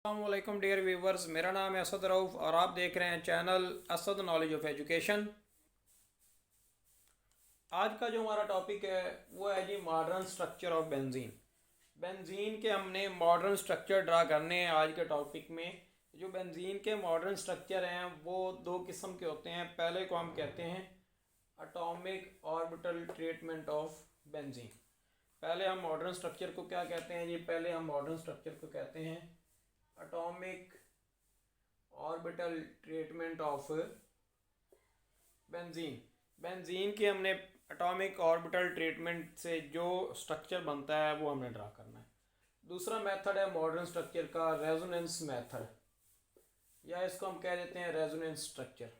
अस्सलामुअलैकुम dear viewers, मेरा नाम है असद रऊफ़ और आप देख रहे हैं channel Asad knowledge of education. आज का जो हमारा टॉपिक है वो है जी modern structure of benzene. Benzene के हमने मॉडर्न स्ट्रक्चर ड्रा करने हैं आज के टॉपिक में। जो बेंजीन के मॉडर्न स्ट्रक्चर हैं वो दो किस्म के होते हैं। पहले को हम कहते हैं atomic orbital treatment of benzene. पहले हम मॉडर्न स्ट्रक्चर को क्या कहते हैं जी? पहले हम मॉडर्न स्ट्रक्चर को कहते हैं atomic orbital treatment of benzene. Benzene के हमने एटॉमिक ऑर्बिटल ट्रीटमेंट से जो स्ट्रक्चर बनता है वो हमने ड्रा करना है। दूसरा मेथड है मॉडर्न स्ट्रक्चर का रेजोनेंस मेथड, या इसको हम कह देते हैं रेजोनेंस स्ट्रक्चर।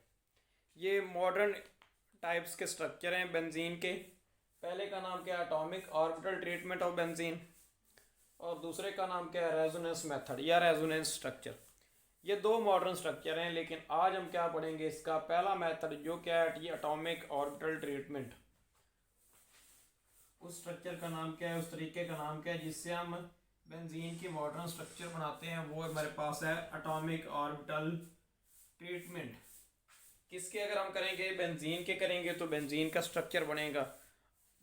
ये मॉडर्न टाइप्स के स्ट्रक्चर हैं बेंजीन के। पहले का नाम क्या है? Atomic orbital treatment of benzene, और दूसरे का नाम क्या है? रेजोनेंस मेथड या रेजोनेंस स्ट्रक्चर। ये दो मॉडर्न स्ट्रक्चर हैं, लेकिन आज हम क्या पढ़ेंगे? इसका पहला मेथड जो क्या है, ये एटॉमिक ऑर्बिटल ट्रीटमेंट। उस स्ट्रक्चर का नाम क्या है, उस तरीके का नाम क्या है जिससे हम बेंजीन की मॉडर्न स्ट्रक्चर बनाते हैं? वो हमारे पास है एटॉमिक ऑर्बिटल ट्रीटमेंट। किसके अगर हम करेंगे? बेंजीन के करेंगे तो बेंजीन का स्ट्रक्चर बनेगा।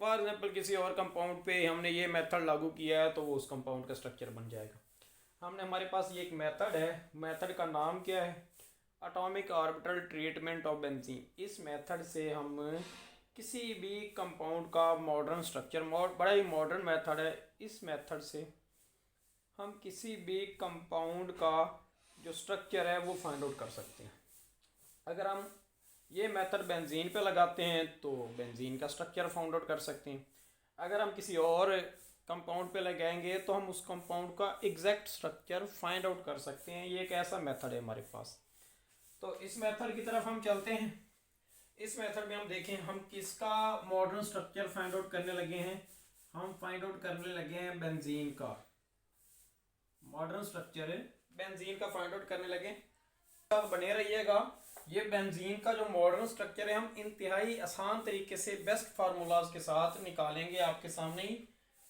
फॉर एग्जाम्पल किसी और कंपाउंड पे हमने ये मेथड लागू किया है तो वो उस कंपाउंड का स्ट्रक्चर बन जाएगा। हमने हमारे पास ये एक मेथड है, मेथड का नाम क्या है? Atomic orbital treatment of benzene. इस मेथड से हम किसी भी कंपाउंड का मॉडर्न स्ट्रक्चर, बड़ा ही मॉडर्न मेथड है। इस मेथड से हम किसी भी कंपाउंड का जो स्ट्रक्चर है वो फाइंड आउट कर सकते हैं। अगर हम ये मेथड बेंजीन पे लगाते हैं तो बेंजीन का स्ट्रक्चर फाइंड आउट कर सकते हैं। अगर हम किसी और कंपाउंड पे लगाएंगे तो हम उस कंपाउंड का एग्जैक्ट स्ट्रक्चर फाइंड आउट कर सकते हैं। ये एक ऐसा मेथड है हमारे पास। तो इस मेथड की तरफ हम चलते हैं। इस मेथड में हम देखें हम किसका मॉडर्न स्ट्रक्चर फाइंड आउट करने लगे हैं। हम फाइंड आउट करने लगे हैं बेंजीन का मॉडर्न स्ट्रक्चर, बेंजीन का फाइंड आउट करने लगे। अब बने रहिएगा। ये बेंजीन का जो मॉडर्न स्ट्रक्चर है हम इंतहाई आसान तरीके से बेस्ट फार्मूलाज के साथ निकालेंगे आपके सामने ही।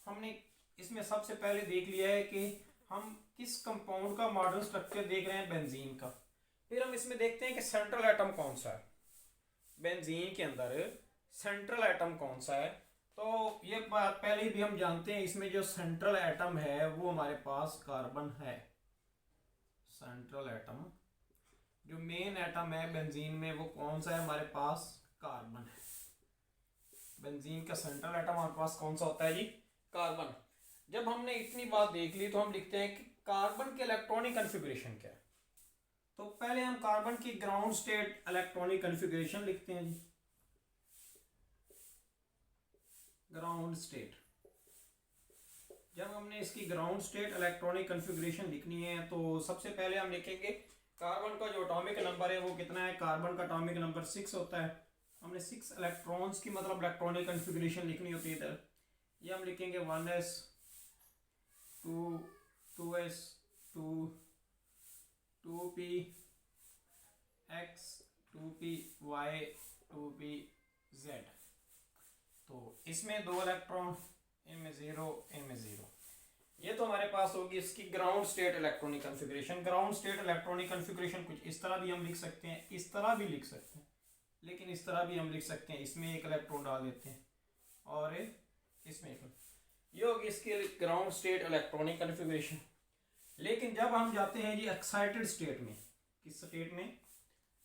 हमने इसमें सबसे पहले देख लिया है कि हम किस कंपाउंड का मॉडर्न स्ट्रक्चर देख रहे हैं, बेंजीन का। फिर हम इसमें देखते हैं कि सेंट्रल एटम कौन सा है, बेंजीन के अंदर सेंट्रल एटम कौन सा है। तो ये बात पहले भी हम जानते हैं, इसमें जो सेंट्रल एटम है वो हमारे पास कार्बन है। सेंट्रल एटम जो मेन एटम है बेंजीन में वो कौन सा है? हमारे पास कार्बन है। बेंजीन का सेंट्रल एटम हमारे पास कौन सा होता है जी? कार्बन। जब हमने इतनी बात देख ली तो हम लिखते हैं कि कार्बन के इलेक्ट्रॉनिक कन्फिगरेशन क्या है। तो पहले हम कार्बन की ग्राउंड स्टेट इलेक्ट्रॉनिक कन्फिगरेशन लिखते हैं जी। Ground state. जब हमने इसकी ग्राउंड स्टेट इलेक्ट्रॉनिक कन्फिगरेशन लिखनी है तो सबसे पहले हम लिखेंगे कार्बन का जो एटॉमिक नंबर है वो कितना है। कार्बन का एटॉमिक नंबर 6 होता है। हमने 6 इलेक्ट्रॉन्स की मतलब इलेक्ट्रॉनिक कन्फिगरेशन लिखनी होती है इधर। ये हम लिखेंगे 1s 2 2s 2 2p x 2p y 2p z। तो इसमें 2 इलेक्ट्रॉन, इनमें 0, इनमें 0। ये तो हमारे पास होगी इसकी ground state electronic configuration. Ground state electronic configuration कुछ इस तरह भी हम लिख सकते हैं, इस तरह भी लिख सकते हैं, लेकिन इस तरह भी हम लिख सकते हैं। इसमें एक इलेक्ट्रॉन डाल देते हैं और इसमें एक। ये होगी इसके ग्राउंड स्टेट इलेक्ट्रॉनिक कन्फिगरेशन। लेकिन जब हम जाते हैं जी एक्साइटेड स्टेट में, किस स्टेट में?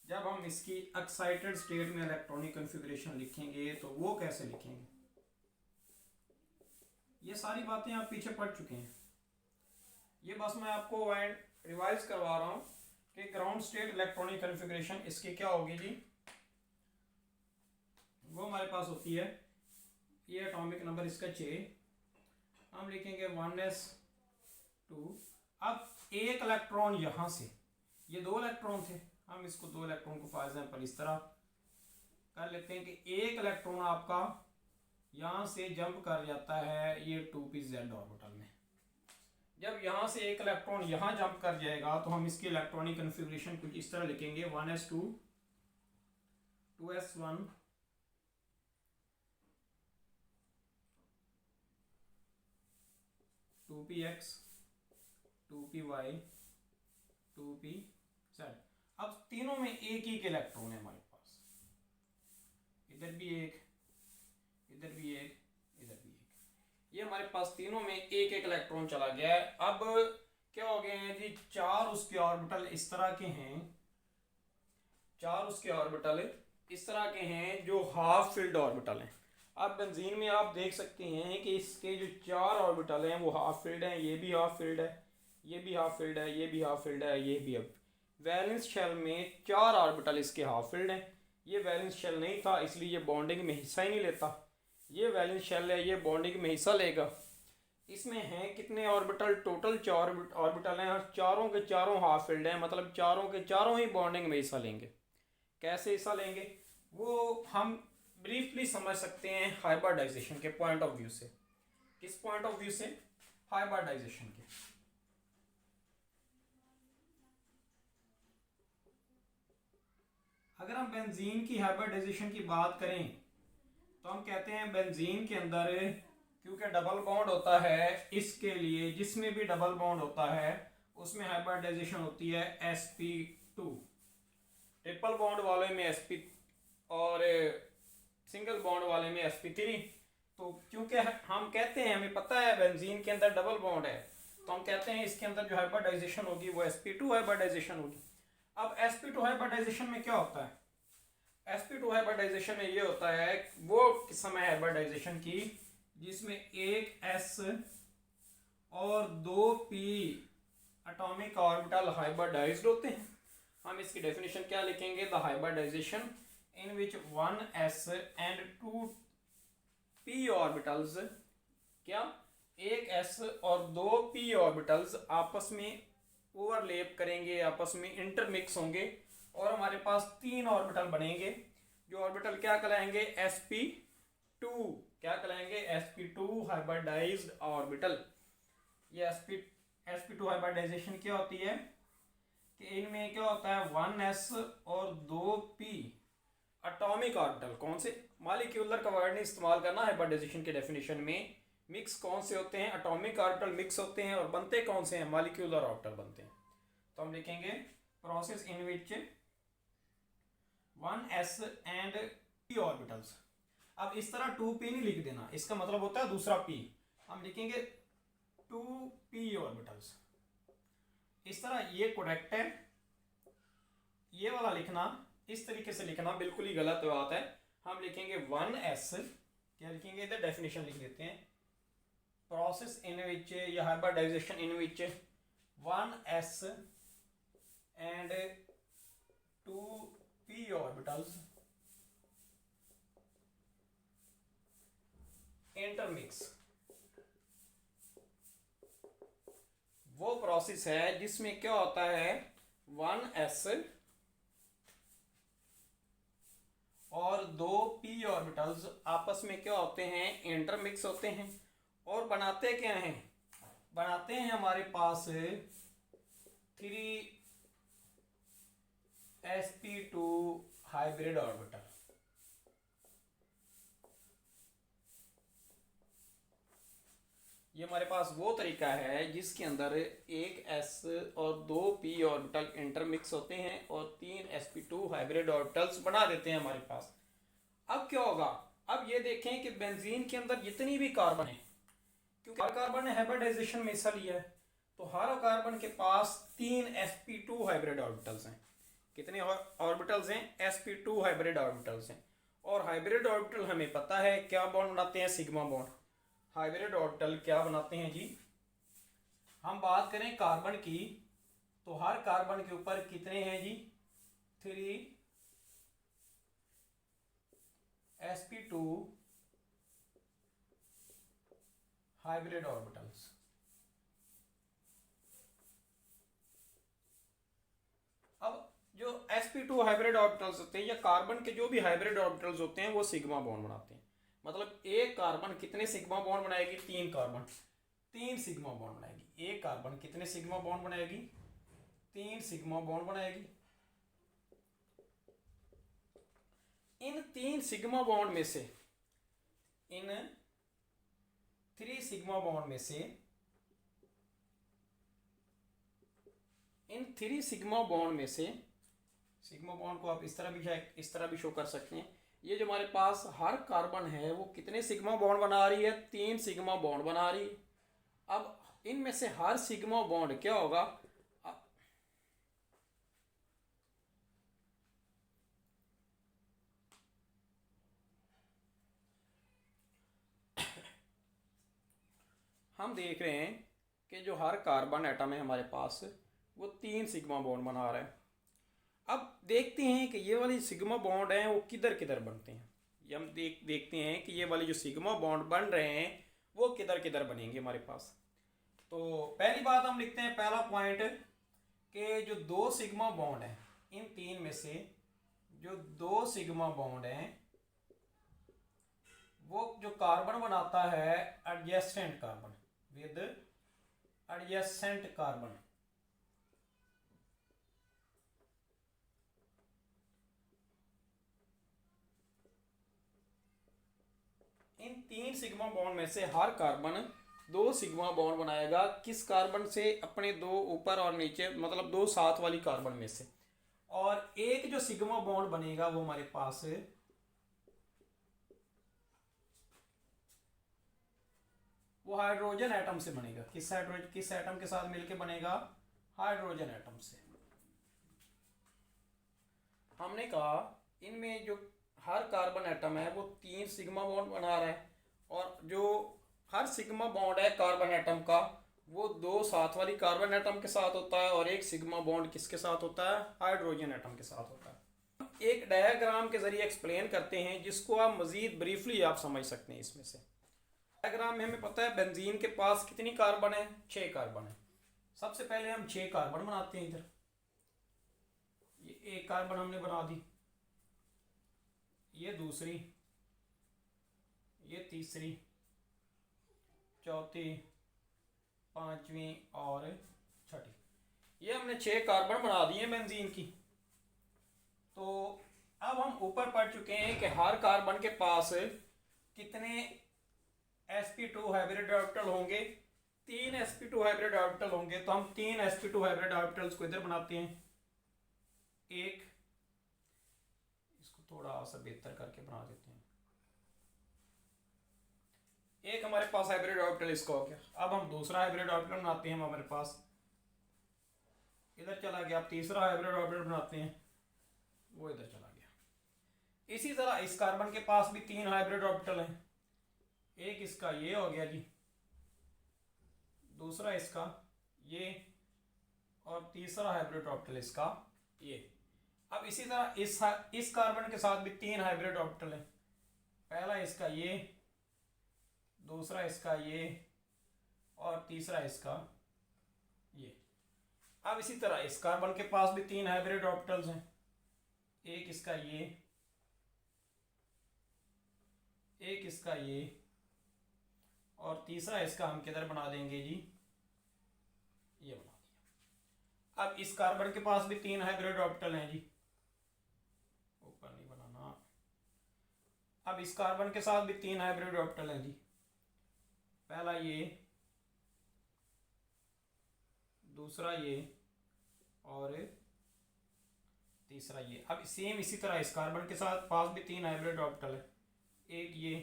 जब हम इसकी एक्साइटेड स्टेट में इलेक्ट्रॉनिक कन्फिगरेशन लिखेंगे तो वो कैसे लिखेंगे? ये सारी बातें आप पीछे पढ़ चुके हैं। ये बस मैं आपको रिवाइज करवा रहा हूं कि ग्राउंड स्टेट इलेक्ट्रॉनिक कन्फिगरेशन इसकी क्या होगी जी। वो हमारे पास होती है, ये एटॉमिक नंबर इसका 6, हम लिखेंगे 1s 2। अब एक इलेक्ट्रॉन यहां से, ये 2 इलेक्ट्रॉन थे, हम इसको 2 इलेक्ट्रॉन को फॉर एग्जांपल इस तरह कर लेते हैं कि एक इलेक्ट्रॉन आपका यहां से जंप कर जाता है ये 2pz ऑर्बिटल में। जब यहां से एक इलेक्ट्रॉन यहां जंप कर जाएगा तो हम इसकी इलेक्ट्रॉनिक कन्फिगरेशन कुछ इस तरह लिखेंगे 1s2 2s1 2px 2py 2p z। अब तीनों में एक ही इलेक्ट्रॉन है हमारे पास, इधर भी एक, इधर भी एक, इधर भी एक, ये हमारे पास तीनों में एक एक इलेक्ट्रॉन चला गया है। अब क्या हो गए हैं जी, चार उसके ऑर्बिटल इस तरह के हैं, चार उसके ऑर्बिटल इस तरह के हैं जो हाफ फिल्ड ऑर्बिटल हैं। अब बेंजीन में आप देख सकते हैं कि इसके जो चार ऑर्बिटल हैं वो हाफ फिल्ड हैं, ये भी हाफ फिल्ड है, ये भी हाफ फिल्ड है, ये भी हाफ फिल्ड है, ये भी। अब वैलेंस शेल में चार ऑर्बिटल इसके हाफ फिल्ड हैं। ये वैलेंस शेल नहीं था इसलिए ये बॉन्डिंग में हिस्सा ही नहीं लेता। ये वैलेंस शेल है, ये बॉन्डिंग में हिस्सा लेगा। इसमें हैं कितने ऑर्बिटल, टोटल चार ऑर्बिटल हैं और चारों के चारों हाफ फिल्ड हैं, मतलब चारों के चारों ही बॉन्डिंग में हिस्सा लेंगे। कैसे हिस्सा लेंगे वो हम ब्रीफली समझ सकते हैं हाइब्रिडाइजेशन के पॉइंट ऑफ व्यू से। किस पॉइंट ऑफ व्यू से? हाइब्रिडाइजेशन के। अगर हम बेंजीन की हाइब्रिडाइजेशन की बात करें तो हम कहते हैं बेंजीन के अंदर क्योंकि डबल बॉन्ड होता है, इसके लिए जिसमें भी डबल बॉन्ड होता है उसमें हाइब्रिडाइजेशन होती है sp2। ट्रिपल बॉन्ड वाले में sp और सिंगल बॉन्ड वाले में sp3। तो क्योंकि हम कहते हैं, हमें पता है बेंजीन के अंदर डबल बॉन्ड है, तो हम कहते हैं इसके अंदर जो हाइब्रिडाइजेशन होगी वो sp2 हाइब्रिडाइजेशन होगी। अब sp2 हाइब्रिडाइजेशन में क्या होता है? sp2 हाइब्रिडाइजेशन में ये होता है, वो किस्म है हाइब्रिडाइजेशन की जिसमें एक s और दो p एटॉमिक ऑर्बिटल हाइब्रिडाइज्ड होते हैं। हम इसकी डेफिनेशन क्या लिखेंगे? The hybridization in which one s and two p orbitals, क्या एक s और दो p ऑर्बिटल्स आपस में ओवरलैप करेंगे, आपस में इंटरमिक्स होंगे और हमारे पास तीन ऑर्बिटल बनेंगे जो ऑर्बिटल क्या कहलाएंगे? sp2। क्या कहलाएंगे? sp2 hybridised orbital. ये sp2 हाइब्रिडाइजेशन क्या होती है कि इनमें क्या होता है, 1s और 2p एटॉमिक ऑर्बिटल। कौन से? मॉलिक्यूलर का वर्ड नहीं इस्तेमाल करना हाइब्रिडाइजेशन के डेफिनेशन में। मिक्स कौन से होते हैं? एटॉमिक ऑर्बिटल मिक्स होते हैं और बनते कौन से हैं? मॉलिक्यूलर ऑर्बिटल बनते हैं। तो हम लिखेंगे process in which 1s and p orbitals. अब इस तरह 2p नहीं लिख देना, इसका मतलब होता है दूसरा p। हम लिखेंगे 2p ऑर्बिटल्स। इस तरह ये करेक्ट है। ये वाला लिखना इस तरीके से लिखना बिल्कुल ही गलत बात है। हम लिखेंगे 1s, क्या लिखेंगे? इधर डेफिनेशन लिख देते हैं, प्रोसेस इन विच या hybridization in which 1s and 2p orbitals intermix. वो प्रोसेस है जिसमें क्या होता है, 1s और 2p ऑर्बिटल्स आपस में क्या होते हैं? इंटरमिक्स होते हैं। और बनाते क्या हैं? बनाते हैं हमारे पास 3sp2 हाइब्रिड ऑर्बिटल। ये हमारे पास वो तरीका है जिसके अंदर एक s और दो p ऑर्बिटल इंटरमिक्स होते हैं और तीन sp2 हाइब्रिड ऑर्बिटल्स बना देते हैं हमारे पास। अब क्या होगा? अब ये देखें कि बेंजीन के अंदर जितनी भी कार्बन है, क्योंकि हर कार्बन ने हाइब्रिडाइजेशन में हिस्सा लिया है, तो हर कार्बन के पास तीन sp2 हाइब्रिड ऑर्बिटल्स हैं। कितने ऑर्बिटल्स हैं? sp2 हाइब्रिड ऑर्बिटल्स हैं। और हाइब्रिड ऑर्बिटल हमें पता है क्या बॉन्ड बनाते हैं? Sigma bond. हाइब्रिड ऑर्बिटल क्या बनाते हैं जी? हम बात करें कार्बन की तो हर कार्बन के ऊपर कितने हैं जी? 3sp2 hybrid orbitals. अब जो sp2 हाइब्रिड ऑर्बिटल्स होते हैं या कार्बन के जो भी हाइब्रिड ऑर्बिटल्स होते हैं वो सिग्मा बॉन्ड बनाते हैं। मतलब एक कार्बन कितने सिग्मा बॉन्ड बनाएगी? तीन कार्बन तीन सिग्मा बॉन्ड बनाएगी। एक कार्बन कितने सिग्मा बॉन्ड बनाएगी? तीन सिग्मा बॉन्ड बनाएगी। इन तीन सिग्मा बॉन्ड में से, इन 3 सिग्मा बॉन्ड में से इन 3 सिग्मा बॉन्ड में से, सिग्मा बॉन्ड को आप इस तरह भी शो कर सकते हैं। ये जो हमारे पास हर कार्बन है वो कितने सिग्मा बॉन्ड बना रही है? 3 सिग्मा बॉन्ड बना रही है। अब इनमें से हर सिग्मा बॉन्ड क्या होगा? हम देख रहे हैं कि जो हर कार्बन एटम है हमारे पास वो 3 सिग्मा बॉन्ड बना रहा है। अब देखते हैं कि ये वाली सिग्मा बॉन्ड हैं वो किधर किधर बनते हैं। ये हम देखते हैं कि ये वाले जो सिग्मा बॉन्ड बन रहे हैं वो किधर किधर बनेंगे हमारे पास। तो पहली बात हम लिखते हैं, पहला पॉइंट, कि जो 2 सिग्मा बॉन्ड हैं, इन 3 में से जो 2 सिग्मा बॉन्ड हैं वो जो कार्बन बनाता है adjacent carbon with adjacent carbon, in 3 sigma bond में से हर कार्बन 2 सिग्मा बॉन्ड बनाएगा। किस कार्बन से? अपने 2 ऊपर और नीचे, मतलब 2 साथ वाली कार्बन में से। और एक जो सिग्मा बॉन्ड बनेगा वो हमारे पास वो हाइड्रोजन एटम से बनेगा। किस एटम के साथ मिलके बनेगा? हाइड्रोजन एटम से। हमने कहा इनमें जो हर कार्बन एटम है वो 3 सिग्मा बॉन्ड बना रहा है, और जो हर सिग्मा बॉन्ड है कार्बन एटम का वो 2 साथ वाली कार्बन एटम के साथ होता है, और एक सिग्मा बॉन्ड किसके साथ होता है? हाइड्रोजन एटम के साथ होता है। एक डायग्राम के जरिए एक्सप्लेन करते हैं जिसको आप मजीद ब्रीफली आप समझ सकते हैं। इसमें से डायग्राम में हमें पता है बेंजीन के पास कितनी कार्बन है? 6 कार्बन है। सबसे पहले हम 6 कार्बन बनाते हैं। इधर ये एक कार्बन हमने बना दी, ये दूसरी, ये तीसरी, चौथी, पांचवी और छठी। ये हमने 6 कार्बन बना दिए बेंजीन की। तो अब हम ऊपर पढ़ चुके हैं कि हर कार्बन के पास कितने sp2 हाइब्रिड ऑर्बिटल होंगे? 3 sp2 हाइब्रिड ऑर्बिटल होंगे। तो हम 3 sp2 हाइब्रिड ऑर्बिटल्स को इधर बनाते हैं। एक, इसको थोड़ा सा बेहतर करके बना देते हैं। एक हमारे पास हाइब्रिड ऑर्बिटल इसका हो गया। अब हम दूसरा हाइब्रिड ऑर्बिटल बनाते हैं। हमारे पास इधर चला गया। अब तीसरा हाइब्रिड ऑर्बिटल बनाते हैं, वो इधर चला गया। इसी तरह इस कार्बन के पास भी 3 हाइब्रिड ऑर्बिटल हैं। एक इसका ये हो गया जी, दूसरा इसका ये, और तीसरा हाइब्रिड ऑर्बिटल इसका ये। अब इसी तरह इस कार्बन के साथ भी 3 हाइब्रिड ऑर्बिटल हैं। पहला इसका ये, दूसरा इसका ये, और तीसरा इसका ये। अब इसी तरह इस कार्बन के पास भी 3 हाइब्रिड ऑर्बिटल्स हैं। एक इसका ये, एक इसका ये, और तीसरा इसका हम किधर बना देंगे जी? ये बना दिया। अब इस कार्बन के पास भी 3 हाइब्रिड ऑर्बिटल हैं जी, ऊपर नहीं बनाना। अब इस कार्बन के साथ भी 3 हाइब्रिड ऑर्बिटल हैं जी। पहला ये, दूसरा ये, और तीसरा ये। अब सेम इसी तरह इस कार्बन के साथ पास भी 3 हाइब्रिड ऑर्बिटल है। एक ये,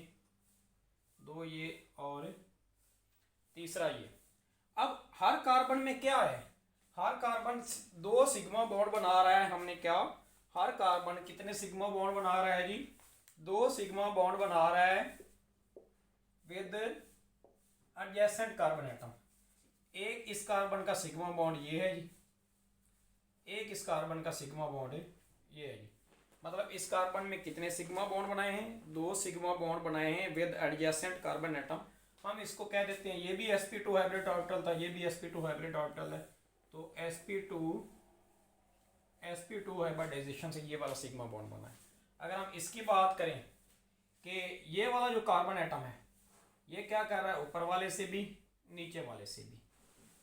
2 ये, और तीसरा ये। अब हर कार्बन में क्या है? हर कार्बन 2 सिग्मा बॉन्ड बना रहा है। हमने क्या, हर कार्बन कितने सिग्मा बॉन्ड बना रहा है जी? 2 सिग्मा बॉन्ड बना रहा है विद एडजेसेंट कार्बन एटम। एक इस कार्बन का सिग्मा बॉन्ड ये है जी, एक इस कार्बन का सिग्मा बॉन्ड ये है जी। मतलब इस कार्बन में कितने सिग्मा बॉन्ड बनाए हैं? 2 सिग्मा बॉन्ड बनाए हैं विद एडजेसेंट कार्बन एटम। हम इसको कह देते हैं, ये भी sp2 हाइब्रिड ऑर्बिटल था, ये भी sp2 हाइब्रिड ऑर्बिटल है। तो sp2 हाइब्रिडाइजेशन से ये वाला सिग्मा बॉन्ड बना है। अगर हम इसकी बात करें कि ये वाला जो कार्बन एटम है ये क्या कर रहा है? ऊपर वाले से भी, नीचे वाले से भी।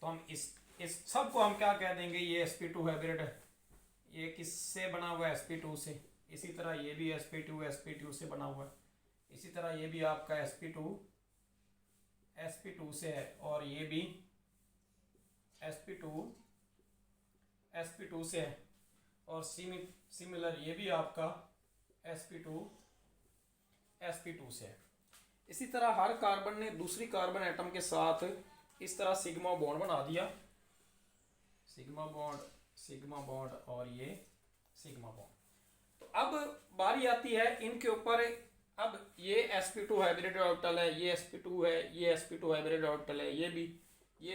तो हम इस सब को हम क्या कह देंगे? ये sp2 हाइब्रिड है। ये किससे बना हुआ है? sp2 से। इसी तरह ये भी sp2 से बना हुआ है। इसी तरह ये भी आपका sp2 से है, और ये भी sp2 sp2 से है, और सिमिलर ये भी आपका sp2 sp2 से है। इसी तरह हर कार्बन ने दूसरी कार्बन एटम के साथ इस तरह सिग्मा बॉन्ड बना दिया, सिग्मा बॉन्ड और ये सिग्मा बॉन्ड। तो अब बारी आती है इनके ऊपर, अब ये sp2 हाइब्रिड ऑर्बिटल है, ये sp2 है, ये sp2 हाइब्रिड ऑर्बिटल है, ये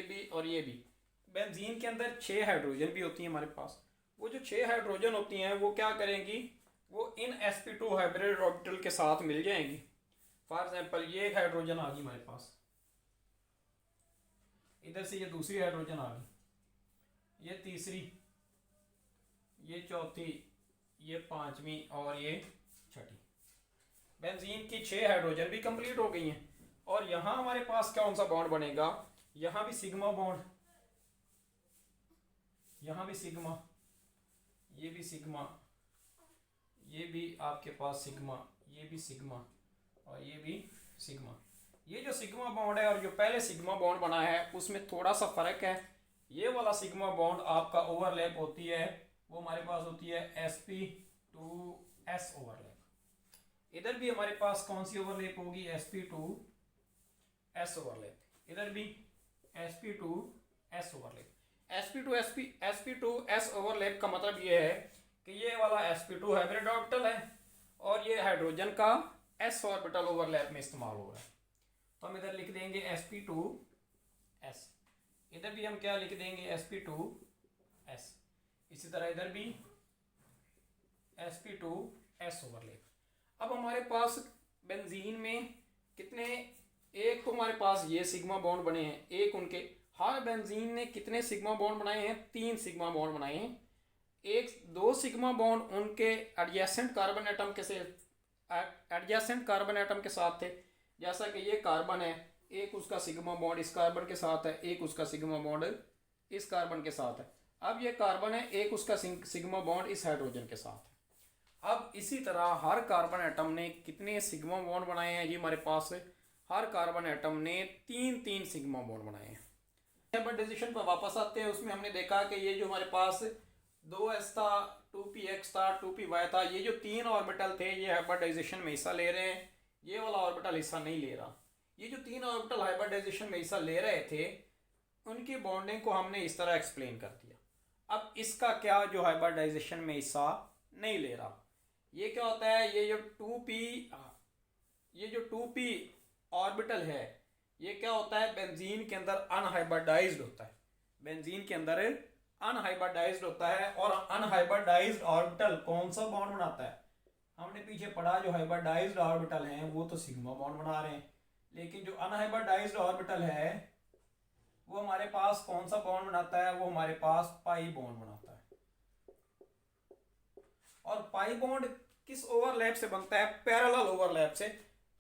भी और ये भी। बेंजीन के अंदर 6 हाइड्रोजन भी होती हैं हमारे पास। वो जो 6 हाइड्रोजन होती हैं वो क्या करेंगी, वो इन sp2 हाइब्रिड ऑर्बिटल के साथ मिल जाएंगी। फॉर एग्जाम्पल ये एक हाइड्रोजन आ गई हमारे पास, इधर से ये दूसरी हाइड्रोजन आ गई, ये तीसरी, ये चौथी, ये पांचवी और ये छठी। बेंजीन की 6 हाइड्रोजन भी कंप्लीट हो गई हैं। और यहां हमारे पास कौन सा बॉन्ड बनेगा, यहां भी सिग्मा बॉन्ड, यहां भी सिग्मा, ये भी सिग्मा, ये भी आपके पास सिग्मा, ये भी सिग्मा और ये भी सिग्मा। ये जो सिग्मा बॉन्ड है और जो पहले सिग्मा बॉन्ड बना है उसमें थोड़ा सा फर्क है। ये वाला सिग्मा बॉन्ड आपका ओवरलैप होती है, वो हमारे पास होती है sp2s ओवरलैप। इधर भी हमारे पास कौन सी ओवरलैप होगी, sp2s ओवरलैप। इधर भी sp2s ओवरलैप। sp2s ओवरलैप का मतलब ये है कि ये वाला sp2 हाइब्रिड ऑर्बिटल है और ये हाइड्रोजन का s ऑर्बिटल ओवरलैप में इस्तेमाल हो रहा है। तो हम इधर लिख देंगे sp2s, इधर भी हम क्या लिख देंगे sp2s। इसी तरह इधर भी sp2s ओवरलैप। अब हमारे पास बेंजीन में कितने, एक तो हमारे पास ये सिग्मा बॉन्ड बने हैं, एक उनके, हर बेंजीन ने कितने सिग्मा बॉन्ड बनाए हैं, 3 सिग्मा बॉन्ड बनाए हैं। एक 2 सिग्मा बॉन्ड उनके एडजेसेंट कार्बन एटम के से एडजेसेंट कार्बन एटम के साथ थे। जैसा कि ये कार्बन है, एक उसका सिग्मा बॉन्ड इस कार्बन के साथ है, एक उसका सिग्मा बॉन्ड इस कार्बन के साथ है। अब ये कार्बन है, एक उसका सिग्मा बॉन्ड इस हाइड्रोजन के साथ है। अब इसी तरह हर कार्बन एटम ने कितने सिग्मा बॉन्ड बनाए हैं जी, हमारे पास हर कार्बन एटम ने 3 सिग्मा बॉन्ड बनाए हैं। हाइब्रिडाइजेशन पर वापस आते हैं, उसमें हमने देखा कि ये जो हमारे पास 2s था, 2px था, 2py था, ये जो 3 ऑर्बिटल थे ये हाइब्रिडाइजेशन में हिस्सा ले रहे हैं, ये वाला ऑर्बिटल हिस्सा नहीं ले रहा। ये जो 3 ऑर्बिटल हाइब्रिडाइजेशन में हिस्सा ले रहे थे उनकी बॉन्डिंग को हमने इस तरह एक्सप्लेन कर दिया। अब इसका क्या, जो हाइब्रिडाइजेशन में हिस्सा नहीं ले रहा, ये क्या होता है, ये जो 2p ऑर्बिटल है ये क्या होता है, बेंजीन के अंदर अनहाइब्रिडाइज्ड होता है, बेंजीन के अंदर अनहाइब्रिडाइज्ड होता है। और अनहाइब्रिडाइज्ड ऑर्बिटल कौन सा बॉन्ड बनाता है, हमने पीछे पढ़ा जो हाइब्रिडाइज्ड ऑर्बिटल हैं वो तो सिग्मा बॉन्ड बना रहे हैं, लेकिन जो अनहाइब्रिडाइज्ड ऑर्बिटल है वो हमारे पास कौन सा बॉन्ड बनाता है, वो हमारे पास पाई बॉन्ड बनाता है। और पाई बॉन्ड किस ओवरलैप से बनता है, पैरेलल ओवरलैप से।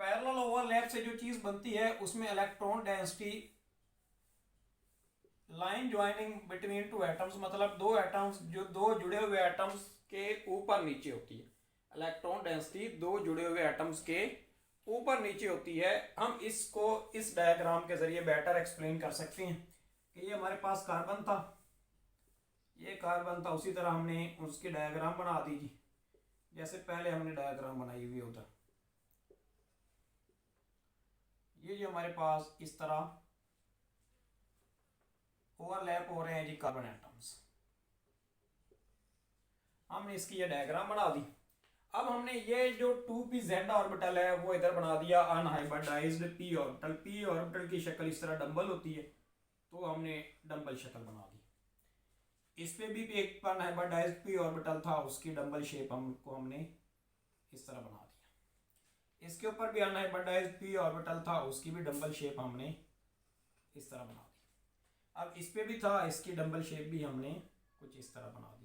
पैरेलल ओवरलैप से जो चीज बनती है उसमें electron density, line joining between 2 atoms, मतलब 2 एटम्स, जो 2 जुड़े हुए एटम्स के ऊपर नीचे होती है। इलेक्ट्रॉन डेंसिटी 2 जुड़े हुए एटम्स के ऊपर नीचे होती है। हम इसको इस डायग्राम के जरिए बेटर एक्सप्लेन कर सकते हैं कि ये हमारे पास कार्बन था, ये कार्बन था, उसी तरह हमने उसकी डायग्राम बना दी जी, जैसे पहले हमने डायग्राम बनाई हुई उधर। ये जो हमारे पास इस तरह ओवरलैप हो रहे हैं जी कार्बन एटम्स, हमने इसकी ये डायग्राम बना दी। अब हमने ये जो 2pz ऑर्बिटल है वो इधर बना दिया unhybridised p orbital. p orbital की शक्ल इस तरह डंबल होती है, तो हमने डंबल शक्ल बना दी। इस पे भी एक अनहाइब्रिडाइज्ड p ऑर्बिटल था, उसकी डंबल शेप हमने इस तरह बना दिया। इसके ऊपर भी अनहाइब्रिडाइज्ड p ऑर्बिटल था, उसकी भी डंबल शेप हमने इस तरह बना दी। अब इस पे भी था, इसकी डंबल शेप भी हमने कुछ इस तरह बना दी।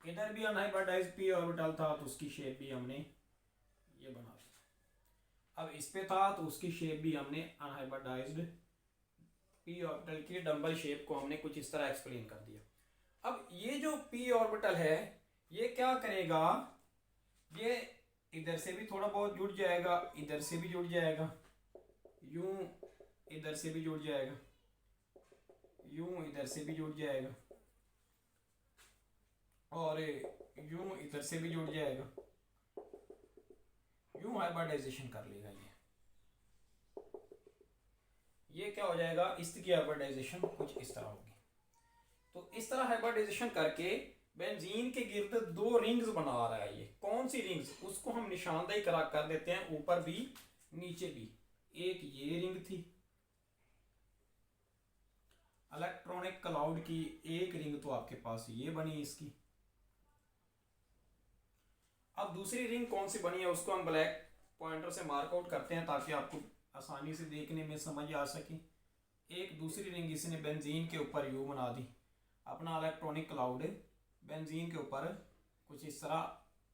इधर भी अनहाइब्रिडाइज्ड p ऑर्बिटल था तो उसकी शेप भी हमने ये बना दी। अब इस पे था तो उसकी शेप भी हमने अनहाइब्रिडाइज्ड p ऑर्बिटल की डंबल शेप को हमने कुछ इस तरह एक्सप्लेन कर दिया। अब ये जो p ऑर्बिटल है ये क्या करेगा, ये इधर से भी थोड़ा बहुत जुड़ जाएगा, इधर से भी जुड़ जाएगा, यूं इधर से भी जुड़ जाएगा, यूं इधर से भी जुड़ जाएगा, और यूं इधर से भी जुड़ जाएगा, यूं हाइब्रिडाइजेशन कर लेगा ये क्या हो जाएगा, इसकी हाइब्रिडाइजेशन कुछ इस तरह होगी। तो इस तरह हाइब्रिडाइजेशन करके बेंजीन के गिर्द दो रिंग्स बना रहा है। ये कौन सी रिंग्स, उसको हम निशानदेही करा कर देते हैं, ऊपर भी नीचे भी। एक ये रिंग थी इलेक्ट्रॉनिक क्लाउड की, एक रिंग तो आपके पास ये बनी इसकी। अब दूसरी रिंग कौन सी बनी है उसको हम ब्लैक पॉइंटर से मार्क आउट करते हैं ताकि आपको आसानी से देखने में समझ आ सके। एक दूसरी रिंग इसने बेंजीन के ऊपर यू बना दी, अपना इलेक्ट्रॉनिक क्लाउड बेंजीन के ऊपर कुछ इस तरह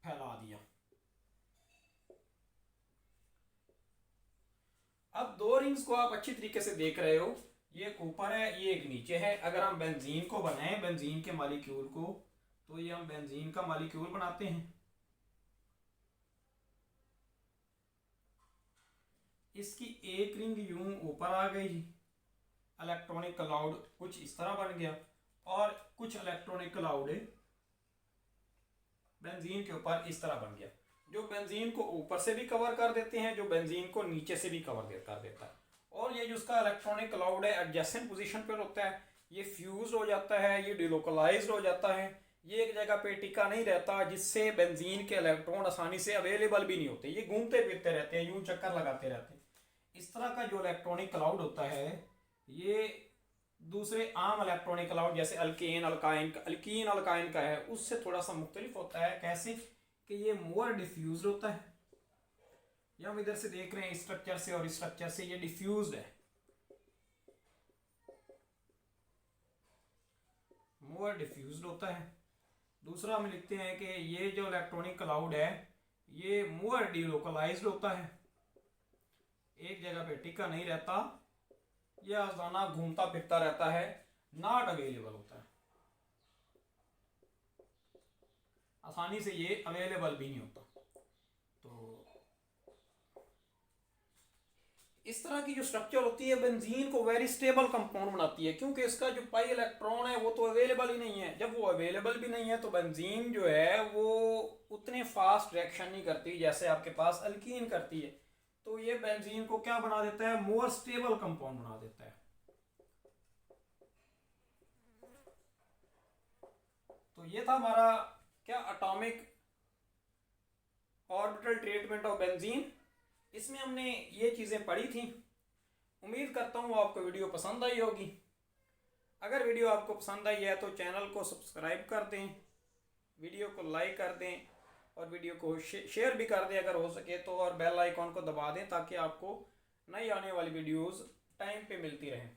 फैला दिया। अब दो रिंग्स को आप अच्छी तरीके से देख रहे हो, ये एक ऊपर है ये एक नीचे है। अगर हम बेंजीन को बनाएं, बेंजीन के मॉलिक्यूल को, तो ये हम बेंजीन का मॉलिक्यूल बनाते हैं। इसकी एक रिंग यूं ऊपर आ गई, इलेक्ट्रॉनिक क्लाउड कुछ इस तरह बन गया, और कुछ इलेक्ट्रॉनिक क्लाउड बेंजीन के ऊपर इस तरह बन गया, जो बेंजीन को ऊपर से भी कवर कर देते हैं, जो बेंजीन को नीचे से भी कवर कर देता है। और ये जो उसका इलेक्ट्रॉनिक क्लाउड है एडजेसेंट पोजीशन पर होता है, ये फ्यूज हो जाता है, ये डिलोकलाइज्ड हो जाता है, ये एक जगह पे टिका नहीं रहता, जिससे बेंजीन के इलेक्ट्रॉन आसानी से अवेलेबल भी नहीं होते, ये घूमते फिरते रहते हैं, यूं चक्कर लगाते रहते हैं। इस तरह का जो इलेक्ट्रॉनिक क्लाउड होता है ये दूसरे आम इलेक्ट्रॉनिक क्लाउड जैसे अल्कीन अल्काइन का है उससे थोड़ा सा मुख्तलिफ होता है। कैसे कि ये मोर डिफ्यूज होता है, या हम इधर से देख रहे हैं स्ट्रक्चर से और स्ट्रक्चर से ये डिफ्यूज है, मोर डिफ्यूज होता है। दूसरा हम लिखते हैं कि ये जो इलेक्ट्रॉनिक क्लाउड है ये मोर डिलोकलाइज्ड होता है, एक जगह पे टिका नहीं रहता, यह आसाना घूमता फिरता रहता है, नॉट अवेलेबल होता है, आसानी से ये अवेलेबल भी नहीं होता। तो इस तरह की जो स्ट्रक्चर होती है बेंजीन को वेरी स्टेबल कंपाउंड बनाती है, क्योंकि इसका जो पाई इलेक्ट्रॉन है वो तो अवेलेबल ही नहीं है। जब वो अवेलेबल भी नहीं है तो बेंजीन जो है वो उतने फास्ट रिएक्शन नहीं करती जैसे आपके पास अल्कीन करती है। तो ये बेंजीन को क्या बना देता है, मोर स्टेबल कंपाउंड बना देता है। तो ये था हमारा क्या atomic orbital treatment of benzene, इसमें हमने ये चीज़ें पढ़ी थी। उम्मीद करता हूँ आपको वीडियो पसंद आई होगी। अगर वीडियो आपको पसंद आई है तो चैनल को सब्सक्राइब कर दें, वीडियो को लाइक कर दें और वीडियो को शेयर भी कर दें अगर हो सके तो, और बेल आइकॉन को दबा दें ताकि आपको नई आने वाली वीडियोस टाइम पे मिलती रहें।